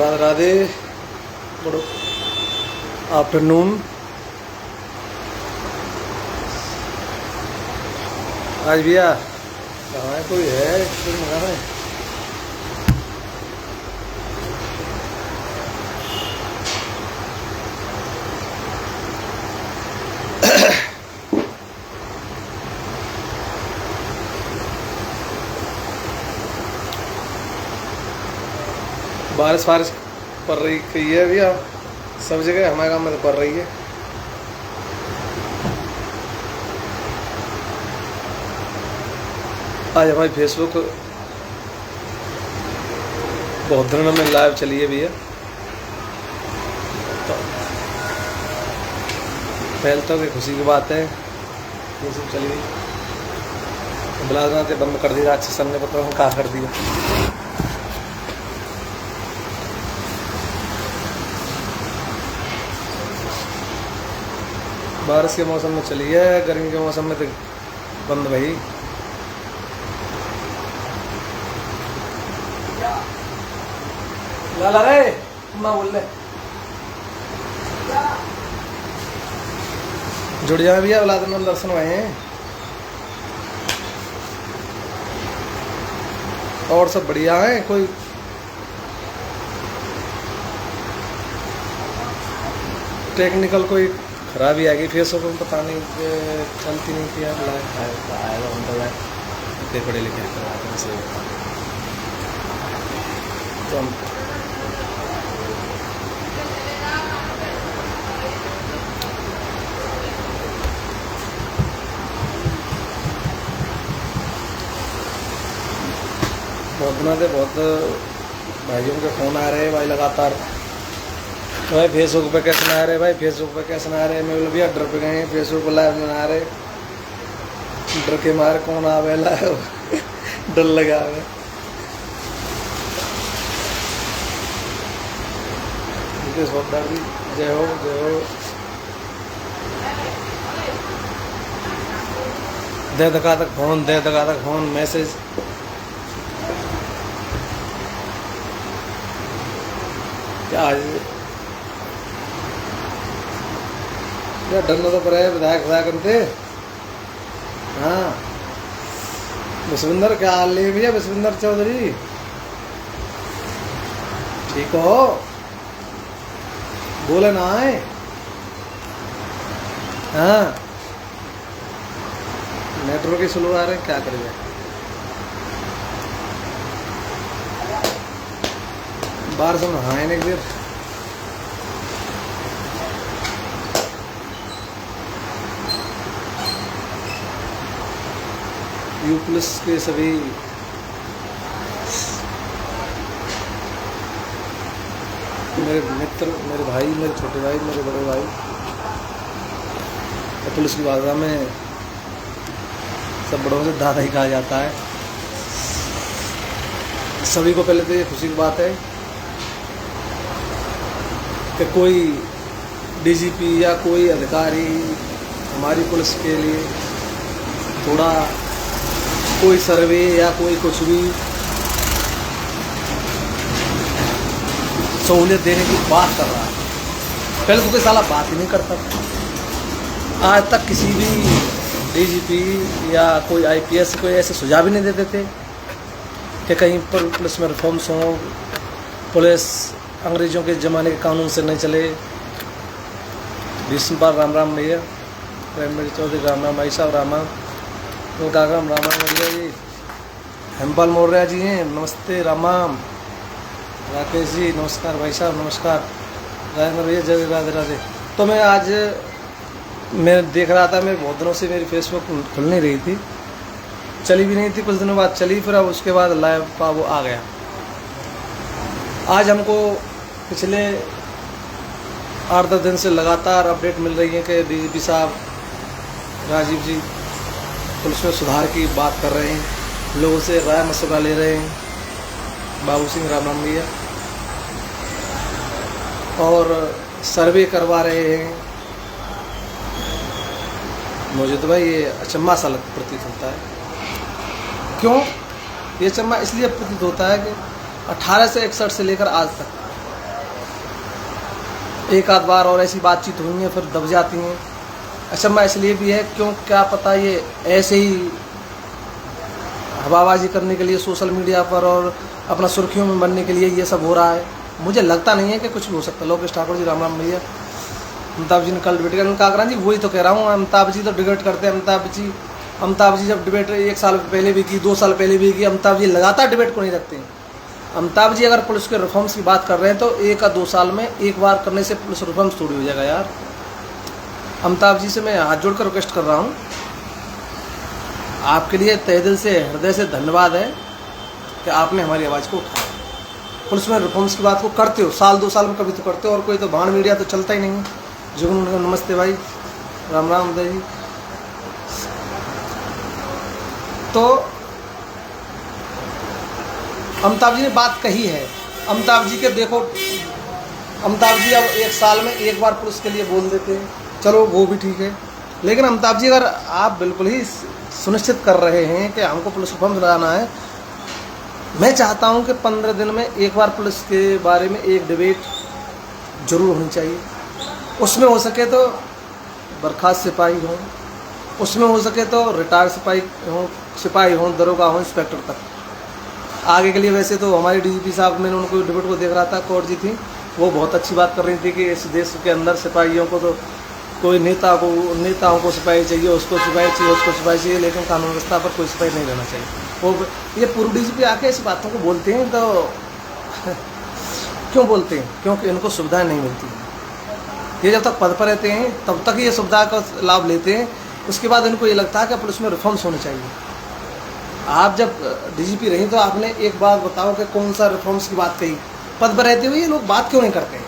Radhe Radhe, good afternoon. आज भैया कहाँ है, कोई है कोई मंगा है? बारिश बारिश पड़ रही है भैया, सब जगह, हमारे गाँव में तो पड़ रही है। आज हमारी फेसबुक बहुत दिनों में लाइव चली है भैया, तो पहले तो कि खुशी की बात है, फेसबुक चली गई। बुलाना तो बंद कर दिया, अच्छे सर ने पता हम कहा कर दिया। बारिश के मौसम में चली है, गर्मी के मौसम में तो बंद भाई। लाला रे माँ बोल ले जुड़ जाए भैया, औलाद में दर्शन हुए हैं और सब बढ़िया है। कोई टेक्निकल कोई खराबी आ गई फेसबुक में, पता नहीं चलती नहीं थी यार। आएगा उनका इतने पढ़े लिखे करवाते हैं से, तो हम बहुत दिनों से बहुत भाइयों के फ़ोन आ रहे हैं भाई लगातार, भाई फेसबुक पे कैसे ना आ रहे, भाई फेसबुक पे कैसे ना आ रहे। मैं बोला भैया डर पे गए हैं, फेसबुक पर लाइव में आ रहे, डर के मारे कौन आवे लाइव डर लगा है। जय हो जय हो। दे दका तक फोन, दे दका तक फोन, मैसेज क्या आज या डरना तो पड़े विधायक विधायक थे। हाँ विश्विंदर, क्या हाल है भैया? विश्विंदर चौधरी ठीक हो? बोले ना आए। हाँ नेटवर्क ही स्लो आ रहे, क्या करेंगे? बाहर से नहाए एक देर। यू प्लस के सभी मेरे मित्र, मेरे भाई, मेरे छोटे भाई, मेरे बड़े भाई, तो पुलिस की भाषा में सब बड़ों से दादा ही कहा जाता है। सभी को पहले तो ये खुशी की बात है कि कोई डीजीपी या कोई अधिकारी हमारी पुलिस के लिए थोड़ा कोई सर्वे या कोई कुछ भी सहूलियत देने की बात कर रहा है। पहले तो कोई साला बात ही नहीं करता था। आज तक किसी भी डीजीपी या कोई आईपीएस कोई ऐसे सुझाव ही नहीं देते थे कि कहीं पर पुलिस में रिफॉर्म्स हों, पुलिस अंग्रेजों के ज़माने के कानून से नहीं चले। भीष्म पाल राम राम भैया, प्रेम चौधरी राम राम, भाई साहब राम राम, राम राम भैया जी, हेमपाल मौर्य जी हैं, नमस्ते राम राम, राकेश जी नमस्कार, भाई साहब नमस्कार, राजेंद्र भैया जय राधे राधे। तो मैं आज मैं देख रहा था, मैं बहुत दिनों से मेरी फेसबुक खुल नहीं रही थी, चली भी नहीं थी, कुछ दिनों बाद चली, फिर अब उसके बाद लाइव का वो आ गया। आज हमको पिछले 8-10 दिन से लगातार अपडेट मिल रही है कि डीजीपी साहब राजीव जी पुलिस में सुधार की बात कर रहे हैं, लोगों से राय मशवरा ले रहे हैं, बाबू सिंह राम राम भैया, और सर्वे करवा रहे हैं। मुझे तो भाई ये अचंभा सा प्रतीत होता है। क्यों ये अचंभा? इसलिए प्रतीत होता है कि 1861 से लेकर आज तक एक आध बार और ऐसी बातचीत हुई है, फिर दब जाती हैं। अचंभा इसलिए भी है क्यों, क्या पता ये ऐसे ही हवाबाजी करने के लिए सोशल मीडिया पर और अपना सुर्खियों में बनने के लिए ये सब हो रहा है। मुझे लगता नहीं है कि कुछ भी हो सकता है। लोकेश ठाकुर जी, राम राम भैया। अमिताभ जी ने कल डिबेट किया, काकरान जी वही तो कह रहा हूँ, अमिताभ जी तो डिबेट करते हैं। अमिताभ जी जब डिबेट 1 साल पहले भी की, 2 साल पहले भी की, अमिताभ जी लगातार डिबेट को नहीं रखते हैं। अमिताभ जी अगर पुलिस के रिफॉर्म्स की बात कर रहे हैं तो 1 या 2 साल में एक बार करने से पुलिस रिफॉर्म्स थोड़ी हो जाएगा यार। अमिताभ जी से मैं हाथ जोड़कर रिक्वेस्ट कर रहा हूँ, आपके लिए तहे दिल से, हृदय से धन्यवाद है कि आपने हमारी आवाज़ को उठाया। पुलिस में रिफॉर्म्स की बात को करते हो, 1-2 साल में कभी तो करते हो, और कोई तो भाड़ मीडिया तो चलता ही नहीं है। जुगनू, नमस्ते भाई, राम राम उदय जी। तो अमिताभ जी ने बात कही है, अमिताभ जी के देखो, अमिताभ जी अब 1 साल में एक बार पुलिस के लिए बोल देते हैं, चलो वो भी ठीक है। लेकिन अमिताभ जी अगर आप बिल्कुल ही सुनिश्चित कर रहे हैं कि हमको पुलिस रिफॉर्म लगाना है, मैं चाहता हूं कि 15 दिन में एक बार पुलिस के बारे में एक डिबेट जरूर होनी चाहिए। उसमें हो सके तो बर्खास्त सिपाही हों, उसमें हो सके तो रिटायर्ड सिपाही हों, दरोगा हों, इंस्पेक्टर तक। आगे के लिए वैसे तो हमारे डीजीपी साहब, मैंने उनको डिबेट को देख रहा था, कौर जी थी, वो बहुत अच्छी बात कर रही थी कि इस देश के अंदर सिपाहियों को तो कोई नेताओं को सिपाही चाहिए, उसको सिपाही चाहिए, उसको सिपाही चाहिए, लेकिन कानून व्यवस्था पर कोई सिपाही नहीं रहना चाहिए। वो ये पूर्व डीजीपी आके इस बातों को बोलते हैं तो क्यों बोलते हैं? क्योंकि इनको सुविधाएं नहीं मिलती। ये जब तक पद पर रहते हैं तब तक ये सुविधा का लाभ लेते हैं, उसके बाद इनको ये लगता है कि पुलिस में रिफॉर्म्स होने चाहिए। आप जब डीजीपी रही तो आपने एक बात बताओ कि कौन सा रिफॉर्म्स की बात कही? पद पर रहते हुए ये लोग बात क्यों नहीं करते हैं?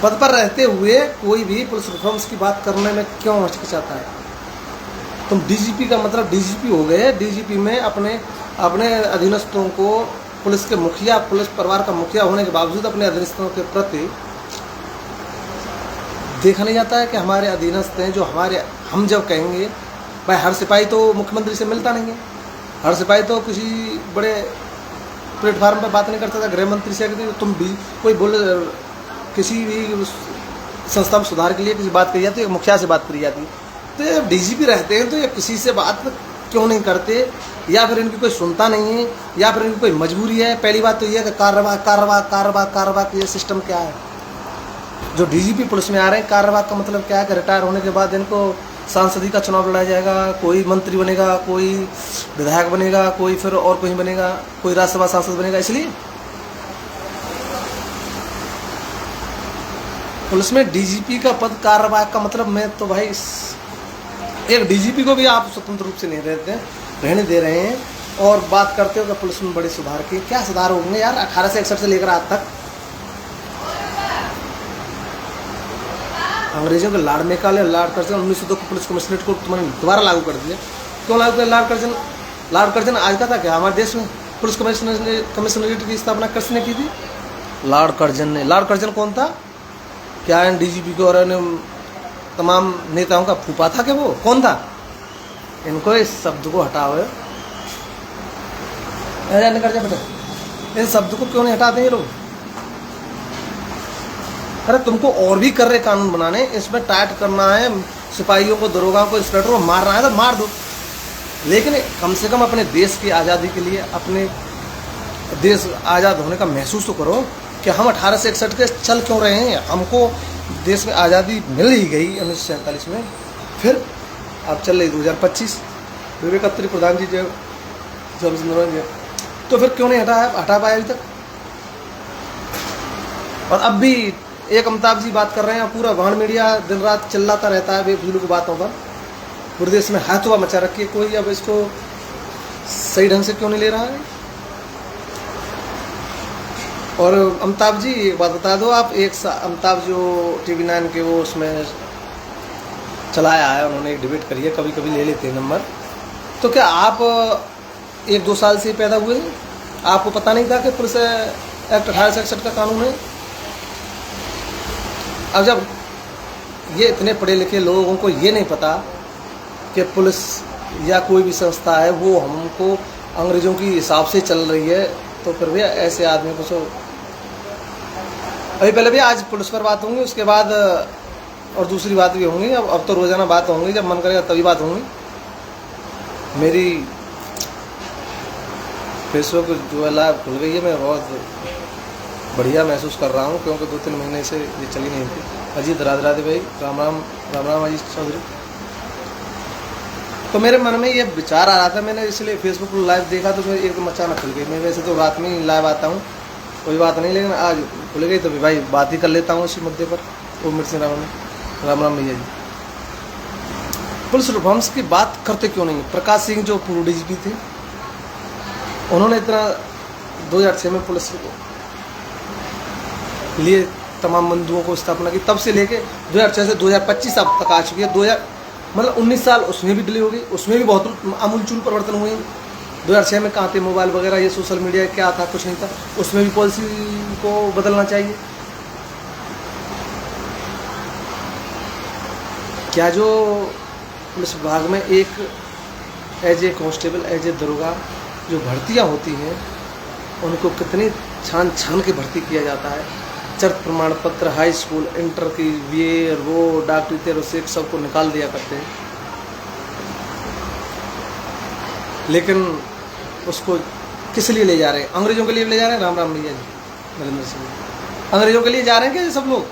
पद पर रहते हुए कोई भी पुलिस रिफॉर्म्स की बात करने में क्यों हिचकिचाता है? तुम डीजीपी का मतलब डीजीपी हो गए, डीजीपी में अपने अधीनस्थों को, पुलिस के मुखिया, पुलिस परिवार का मुखिया होने के बावजूद अपने अधीनस्थों के प्रति देखा नहीं जाता है कि हमारे अधीनस्थ हैं जो हमारे, हम जब कहेंगे भाई हर सिपाही तो मुख्यमंत्री से मिलता नहीं है, हर सिपाही तो किसी बड़े प्लेटफार्म पर बात नहीं करता था, गृह मंत्री से तुम भी कोई बोले, किसी भी संस्था में सुधार के लिए किसी बात कही जाती है, मुखिया से बात करी जाती है। तो ये डीजीपी रहते हैं तो ये किसी से बात क्यों नहीं करते? या फिर इनकी कोई सुनता नहीं है, या फिर इनकी कोई मजबूरी है? पहली बात तो ये है कि कारवा का ये सिस्टम क्या है? जो डीजीपी पुलिस में आ रहे हैं, कारवा का मतलब क्या है कि रिटायर होने के बाद इनको सांसदी का चुनाव लड़ाया जाएगा, कोई मंत्री बनेगा, कोई विधायक बनेगा, कोई फिर और कोई बनेगा, कोई राज्यसभा सांसद बनेगा। इसलिए पुलिस में डीजीपी का पद, कार्यवाहक का मतलब, मैं तो भाई एक डीजीपी को भी आप स्वतंत्र रूप से नहीं रहने दे रहे हैं और बात करते हो कि पुलिस में बड़े सुधार के। क्या सुधार होंगे यार? 1861 से लेकर आज तक अंग्रेजों के लाड़ में काले लॉर्ड कर्जन 1902 को पुलिस कमिश्नरेट को तुमने दोबारा लागू कर दिया। क्यों लागू किया? लॉर्ड कर्जन आज का था क्या हमारे देश में? पुलिस कमिश्नरेट की स्थापना किसने की थी? लॉर्ड कर्जन ने। लॉर्ड कर्जन कौन था? क्या डीजीपी को और तमाम नेताओं का फूफा था क्या? वो कौन था? इनको इस शब्द को हटाओ, बेटा, इस शब्द को क्यों नहीं हटाते ये लोग? अरे तुमको और भी कर रहे कानून बनाने, इसमें टाइट करना है, सिपाहियों को, दरोगाओं को, इंस्पेक्टरों को मारना है तो मार दो, लेकिन कम से कम अपने देश की आज़ादी के लिए, अपने देश आज़ाद होने का महसूस तो करो कि हम 1861 के चल क्यों रहे हैं। हमको देश में आज़ादी मिल ही गई 1947 में, फिर अब चल रही 2025, विवेक प्रधान जी जब तो फिर क्यों नहीं हटा पाए अभी तक? और अब भी एक अमिताभ जी बात कर रहे हैं, पूरा भाड़ मीडिया दिन रात चिल्लाता रहता है बेफजूल की बातों पर, पूरे देश में हाथवा मचा रखी है, कोई अब इसको सही ढंग से क्यों नहीं ले रहा है? और अमिताभ जी एक बात बता दो आप, अमिताभ जो TV9 के वो उसमें चलाया है, उन्होंने एक डिबेट करी है, कभी कभी ले लेते हैं नंबर, तो क्या आप 1-2 साल से पैदा हुए? आपको पता नहीं था कि पुलिस एक्ट 1861 का कानून है? अब जब ये इतने पढ़े लिखे लोगों को ये नहीं पता कि पुलिस या कोई भी संस्था है वो हमको अंग्रेज़ों की हिसाब से चल रही है, तो फिर भी ऐसे आदमी को अभी पहले भी आज पुलिस पर बात होंगी, उसके बाद और दूसरी बात भी होंगी। अब तो रोज़ाना बात होंगी, जब मन करेगा तभी बात होंगी। मेरी फेसबुक जो है लाइव खुल गई है, मैं बहुत बढ़िया महसूस कर रहा हूँ, क्योंकि 2-3 महीने से ये चली नहीं थी। अजीत राधे राधे भाई, राम राम, राम राम अजीत चौधरी। तो मेरे मन में ये विचार आ रहा था, मैंने इसलिए फेसबुक पर लाइव देखा तो मेरी एकदम अचानक खुल गई। मैं वैसे तो रात में ही लाइव आता हूँ, कोई बात नहीं, लेकिन आज खुल गई तो भाई बात ही कर लेता हूँ इसी मुद्दे पर। वो मिर्च राम राम भैया जी, पुलिस रिफॉर्म्स की बात करते क्यों नहीं? प्रकाश सिंह जो पूर्व डीजीपी थे, उन्होंने इतना 2006 में पुलिस लिए तमाम बंधुओं को स्थापना की, तब से लेके 2006 से 2025 अब तक आ चुकी है। 2000 मतलब 19 साल उसमें भी डिले हो गई, उसमें भी बहुत आमूलचूल परिवर्तन हुए। 2006 में कहाँ थे मोबाइल वगैरह, ये सोशल मीडिया क्या था? कुछ नहीं था। उसमें भी पॉलिसी को बदलना चाहिए। क्या जो पुलिस विभाग में एक as a constable, as a दरोगा जो भर्तियां होती हैं, उनको कितनी छान छान के भर्ती किया जाता है। चरित्र प्रमाण पत्र, हाई स्कूल, इंटर की ये वो डॉक्टरी 13 सबको निकाल दिया करते हैं, लेकिन उसको किस लिए ले जा रहे हैं? अंग्रेजों के लिए ले जा रहे हैं। राम राम भैया जी, नरेंद्र सिंह, अंग्रेजों के लिए जा रहे हैं क्या ये सब लोग?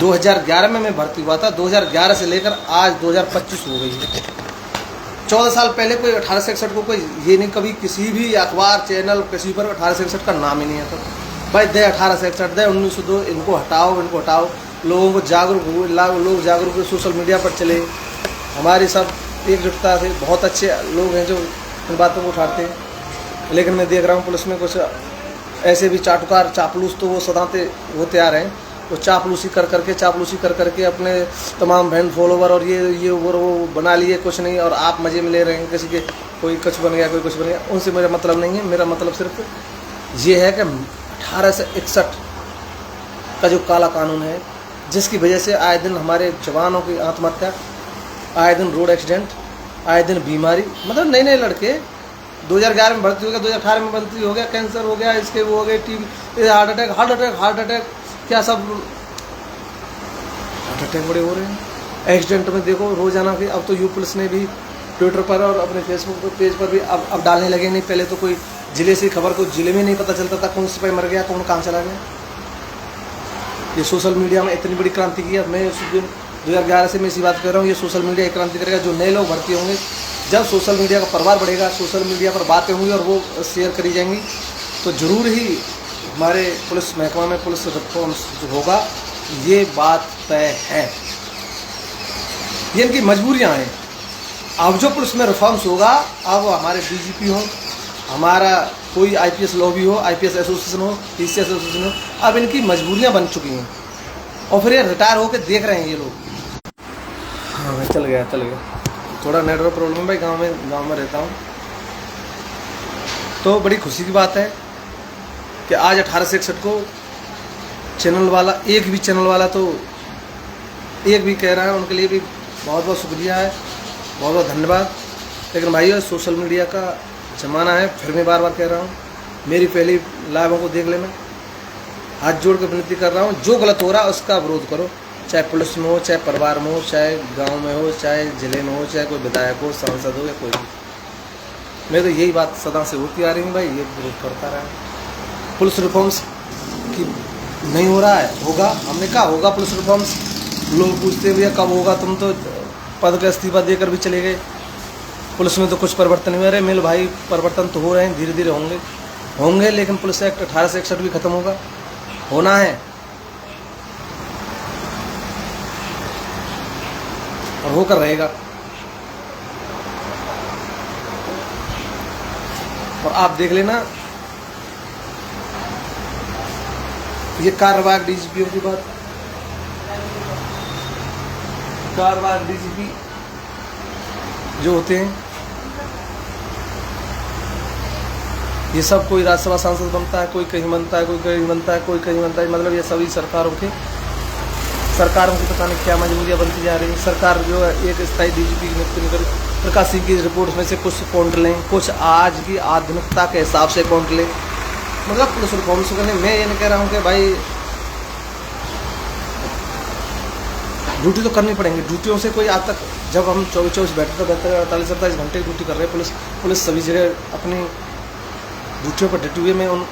2011 में मैं भर्ती हुआ था, 2011 से लेकर आज 2025 हो गई है। 14 साल पहले कोई 1861 को कोई ये नहीं, कभी किसी भी अखबार चैनल किसी पर 1861 का नाम ही नहीं आता। भाई दे 1861, दे 1902, इनको हटाओ, इनको हटाओ। लोगों को जागरूक हुए, लोग जागरूक हुए, सोशल मीडिया पर चले। हमारी सब एकजुटता से बहुत अच्छे लोग हैं जो इन बातों को उठाते हैं। लेकिन मैं देख रहा हूँ पुलिस में कुछ ऐसे भी चाटुकार, चापलूस तो वो सदाते होते आ रहे हैं। वो चापलूसी कर करके अपने तमाम बहन फॉलोवर और ये वो बना लिए, कुछ नहीं, और आप मज़े में ले रहे हैं। किसी के कोई कुछ बन गया, कोई कुछ बन गया, उनसे मेरा मतलब नहीं है। मेरा मतलब सिर्फ ये है कि 1861 का जो काला कानून है, जिसकी वजह से आए दिन हमारे जवानों की आत्महत्या, आए दिन रोड एक्सीडेंट, आए दिन बीमारी, मतलब नए नए लड़के 2011 में भर्ती हो गया, 2018 में भर्ती हो गया, कैंसर हो गया, इसके वो हो गए, टीबी, हार्ट अटैक, क्या सब हार्ट अटैक बड़े हो रहे हैं। एक्सीडेंट में देखो रोजाना के, अब तो यू पुलिस ने भी ट्विटर पर और अपने फेसबुक पेज पर भी अब डालने लगे। नहीं पहले तो कोई जिले से खबर को जिले में नहीं पता चलता था कौन सिपाही मर गया, कौन कहाँ चला गया। ये सोशल मीडिया में इतनी बड़ी क्रांति की है। मैं उस दिन 2011 से मैं इसी बात कर रहा हूँ, ये सोशल मीडिया एक क्रांति करेगा। जो नए लोग भर्ती होंगे, जब सोशल मीडिया का प्रभाव बढ़ेगा, सोशल मीडिया पर बातें होंगी और वो शेयर करी जाएंगी, तो ज़रूर ही हमारे पुलिस महकमा में पुलिस रिफॉर्म्स जो होगा, ये बात तय है। ये इनकी मजबूरियाँ हैं। अब जो पुलिस में रिफॉर्म्स होगा, अब हमारे डीजीपी हो, हमारा कोई आईपीएस लॉबी हो, आईपीएस एसोसिएशन हो, पीसी एसोसिएशन हो, अब इनकी मजबूरियाँ बन चुकी हैं और फिर ये रिटायर होकर देख रहे हैं ये लोग। हाँ मैं चल गया थोड़ा नेटवर्क प्रॉब्लम है भाई, गांव में रहता हूँ। तो बड़ी खुशी की बात है कि आज 1861 को चैनल वाला, एक भी चैनल वाला तो एक भी कह रहा है, उनके लिए भी बहुत बहुत शुक्रिया है, बहुत बहुत धन्यवाद। लेकिन भाइयों, सोशल मीडिया का ज़माना है, फिर मैं बार बार कह रहा हूँ, मेरी पहली लाइवों को देख लेना। हाथ जोड़ के विनती कर रहा हूँ, जो गलत हो रहा है उसका विरोध करो, चाहे पुलिस में हो, चाहे परिवार में हो, चाहे गांव में हो, चाहे ज़िले में हो, चाहे कोई विधायक हो, सांसद हो या कोई भी। मैं तो यही बात सदा से होती आ रही हूँ भाई, ये विरोध करता रहा। पुलिस रिफॉर्म्स की नहीं हो रहा है, होगा, हमने कहा होगा पुलिस रिफॉर्म्स। लोग पूछते भैया कब होगा, तुम तो पद का इस्तीफा देकर भी चले गए, पुलिस में तो कुछ परिवर्तन नहीं हो रहे। मेरे भाई, परिवर्तन तो हो रहे हैं, धीरे धीरे होंगे, लेकिन पुलिस एक्ट 1861 भी खत्म होना है और होकर रहेगा। और आप देख लेना, ये कार्यवाहक डीजीपी की बात, कार्यवाहक डीजीपी जो होते हैं, ये सब कोई राज्यसभा सांसद बनता है, कोई कहीं बनता है, कोई कहीं बनता है, कोई कहीं बनता है। मतलब ये सभी सरकारों की पता नहीं क्या मजबूरियाँ बनती जा रही है। सरकार जो है एक स्थायी डीजीपी की नियुक्ति नहीं करी। प्रकाश सिंह की रिपोर्ट में से कुछ पॉइंट लें, कुछ आज की आधुनिकता के हिसाब से पॉइंट लें, मतलब पुलिस रिफॉर्म्स करने। मैं ये नहीं कह रहा हूँ कि भाई ड्यूटी तो करनी पड़ेंगी, ड्यूटियों से कोई आज तक जब हम 24-24 बैठते 48-48 घंटे ड्यूटी कर रहे हैं, पुलिस सभी जगह अपनी ड्यूटियों पर डटी हुई। मैं उन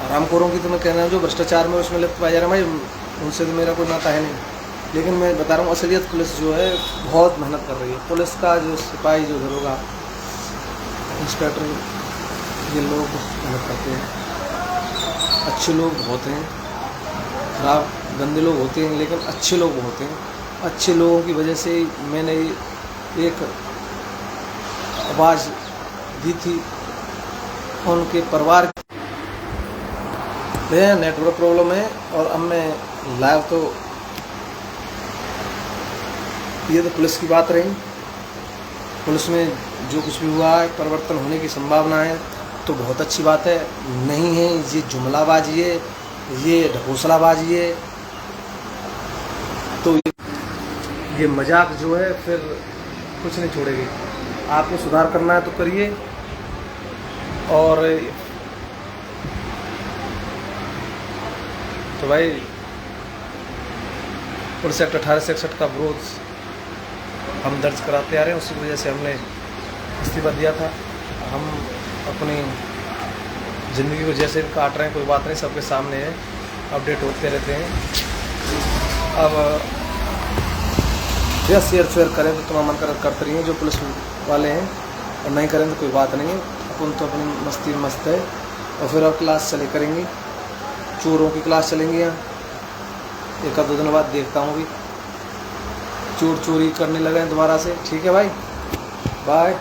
हरामखोरों की तो मैं कह रहा हूँ जो भ्रष्टाचार में उसमें लिप्त पाया जा रहा है भाई, उनसे तो मेरा कोई नाता है नहीं, लेकिन मैं बता रहा हूँ असलियत पुलिस जो है बहुत मेहनत कर रही है। पुलिस का जो सिपाही जो दरोगा इंस्पेक्टर ये लोग मेहनत करते हैं। अच्छे लोग बहुत हैं, खराब गंदे लोग होते हैं, लेकिन अच्छे लोग बहुत हैं। अच्छे लोगों की वजह से मैंने एक आवाज़ दी थी उनके परिवार में। नेटवर्क प्रॉब्लम है और अब मैं लाइव तो ये तो पुलिस की बात रही। पुलिस में जो कुछ भी हुआ है परिवर्तन होने की संभावना है तो बहुत अच्छी बात है। नहीं है ये जुमलाबाजी है, ये ढकोसलाबाजी है, तो ये मजाक जो है फिर कुछ नहीं छोड़ेगी। आपको सुधार करना है तो करिए। और तो भाई पुलिस एक्ट 1861 का विरोध हम दर्ज कराते आ रहे हैं, उसी वजह से हमने इस्तीफा दिया था। हम अपनी ज़िंदगी को जैसे काट रहे हैं कोई बात नहीं, सबके सामने है, अपडेट होते रहते हैं। अब जैसे शेयर करें तो तमाम मन करते रहिए जो पुलिस वाले हैं, और नहीं करें तो कोई बात नहीं है, अपन तो अपनी मस्ती में मस्त है। और फिर अब क्लास चले करेंगी, चोरों की क्लास चलेंगी यहाँ। एक आध 2 दिन बाद देखता हूँ भी चोर चोरी करने लगे हैं दोबारा से। ठीक है भाई, बाय,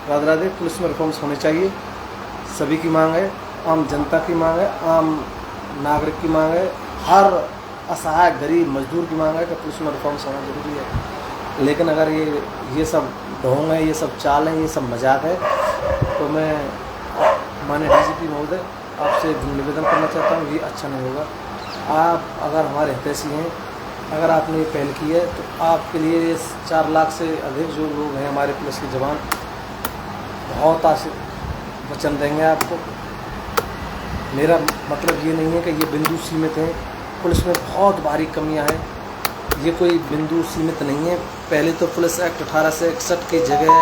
राधे राधे। पुलिस में रिफॉर्म्स होने चाहिए, सभी की मांग है, आम जनता की मांग है, आम नागरिक की मांग है, हर असहाय गरीब मजदूर की मांग है कि पुलिस में रिफॉर्म्स होना जरूरी है। लेकिन अगर ये सब ढोंग है, ये सब चाल है, ये सब मजाक है, तो मैं माननीय DGP महोदय आपसे निवेदन करना चाहता हूँ, ये अच्छा नहीं होगा। आप अगर हमारे हितैषी हैं, अगर आपने ये पहल की है तो आपके लिए ये 4 लाख से अधिक जो लोग हैं हमारे पुलिस के जवान बहुत वचन देंगे आपको। मेरा मतलब ये नहीं है कि ये बिंदु सीमित हैं, पुलिस में बहुत भारी कमियां हैं, ये कोई बिंदु सीमित नहीं है। पहले तो पुलिस एक्ट 1861 की जगह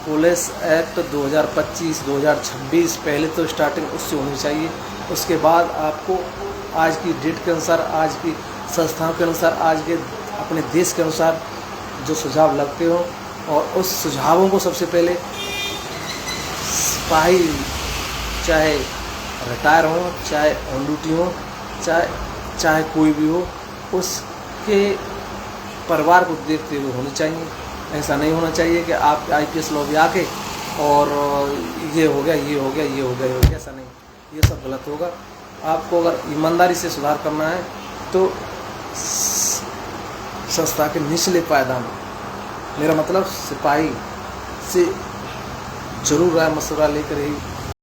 पुलिस एक्ट 2025-2026 पहले तो स्टार्टिंग उससे होनी चाहिए। उसके बाद आपको आज की डेट के अनुसार, आज की संस्थाओं के अनुसार, आज के अपने देश के अनुसार जो सुझाव लगते हो, और उस सुझावों को सबसे पहले सिपाही चाहे रिटायर हो, चाहे ऑन ड्यूटी हो, चाहे कोई भी हो, उसके परिवार को देखते हुए होनी चाहिए। ऐसा नहीं होना चाहिए कि आप IPS लॉबी आके और ये हो गया, ये हो गया, ये हो गया, ये हो गया, ऐसा नहीं, ये सब गलत होगा। आपको अगर ईमानदारी से सुधार करना है तो संस्था के निचले पायदान, मेरा मतलब सिपाही से जरूर राय मशवरा लेकर ही